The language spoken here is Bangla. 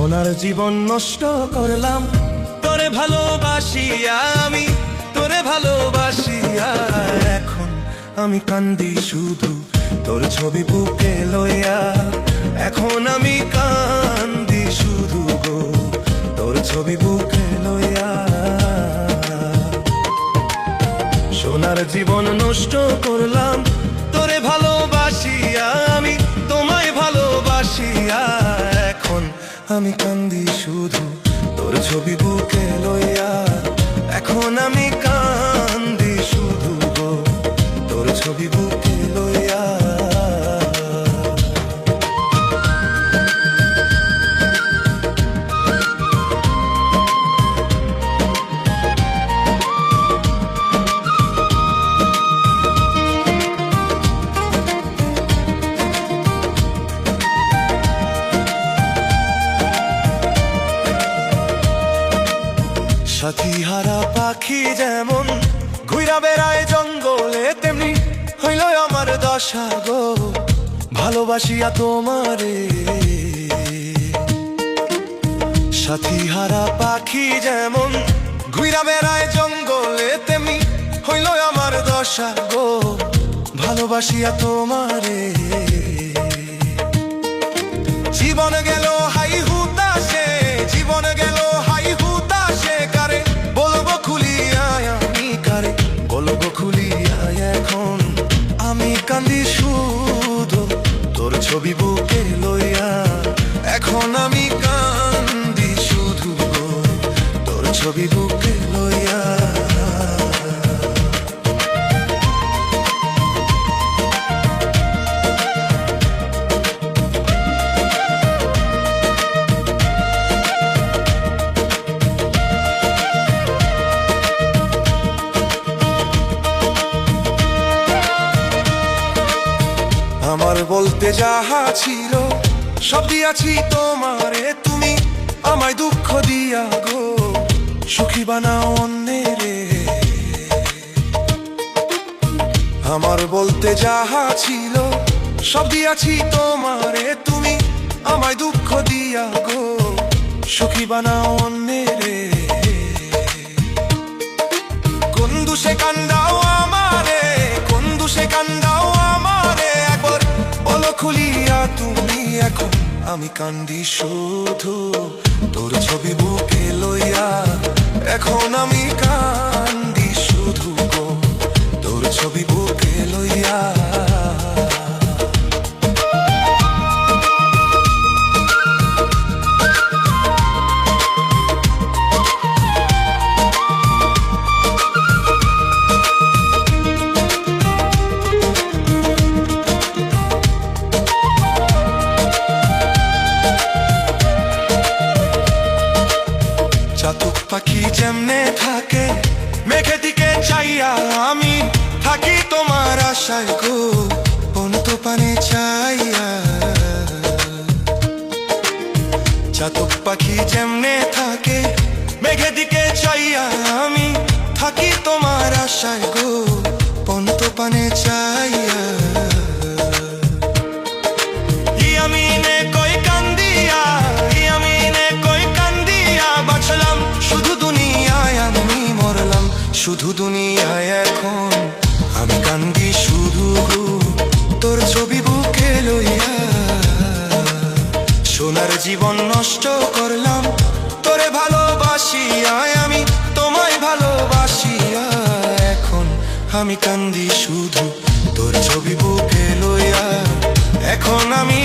সোনার জীবন নষ্ট করলাম তোরে ভালোবাসিয়া, আমি তোরে ভালোবাসিয়া। এখন আমি কান্দি শুধু তোর ছবি বুকে লইয়া, এখন আমি কান্দি শুধু গো তোর ছবি বুকে লইয়া। সোনার জীবন নষ্ট করলাম তোরে ভালোবাসিয়া, আমি তোমায় ভালোবাসিয়া। এখন আমি কান্দি শুধু তোর ছবি বুকে লইয়া, এখন আমি কান্দি শুধু গো তোর ছবি বুকে লইয়া। সাথী হারা পাখি যেমন ঘুরা বেড়ায় জঙ্গলে, তেমনি হইল আমার দশা গো ভালোবাসিয়া তোমারে। সাথী হারা পাখি যেমন ঘুরা বেড়ায় জঙ্গলে, তেমনি হইল আমার দশা গো ভালোবাসিয়া তোমারে। জীবন গেল হাই হুতাশে, জীবন গেল হাই হুতাশে, কারে বলবো খুলিয়া আমি, কারে বলবো খুলিয়া। এখন আমি কান্দি শুধু তোর ছবি বুকে লইয়া, এখন আমি কান্দি শুধু তোর ছবি বুকে লইয়া। আমার বলতে যাহা ছিল সব দিয়াছি তোমারে, তুমি আমায় দুঃখ দিয়া গো সুখী বানাও অন্যেরে। আমার বলতে যাহা ছিল সব দিয়াছি তোমারে, তুমি আমায় দুঃখ দিয়া গো সুখী বানাও অন্যেরে। কোন দোষে কান্দাও আমারে, কোন দোষে কান্দাও আমারে, একবার বলো খুলিয়া তুমি। এখন আমি কান্দি শুধু তোর ছবি বুকে লইয়া, এখন আমি কান্দি শুধু গো তোর ছবি বুকে লইয়া। চাতক পাখি যেমনে থাকে মেঘে দিকে চাইয়া, আমি থাকি তোমার আশায় গো অন্ত পানে চাইয়া। চাতক পাখি যেমনে থাকে মেঘে দিকে চাইয়া, আমি থাকি তোমার আশায় গো অন্ত পানে চাইয়া। ইয়ামিনে কই কান্দিয়া, ইয়ামিনে কই কান্দিয়া, বাঁচলাম শুধু দুনিয়ায়, আমি মরলাম শুধু দুনিয়ায়। এখন আমি কান্দি শুধু তোর ছবি বুকে লইয়া। সোনার জীবন নষ্ট করলাম তোরে ভালোবাসিয়া, আমি তোমায় ভালোবাসিয়া। এখন আমি কান্দি শুধু তোর ছবি বুকে লইয়া, এখন আমি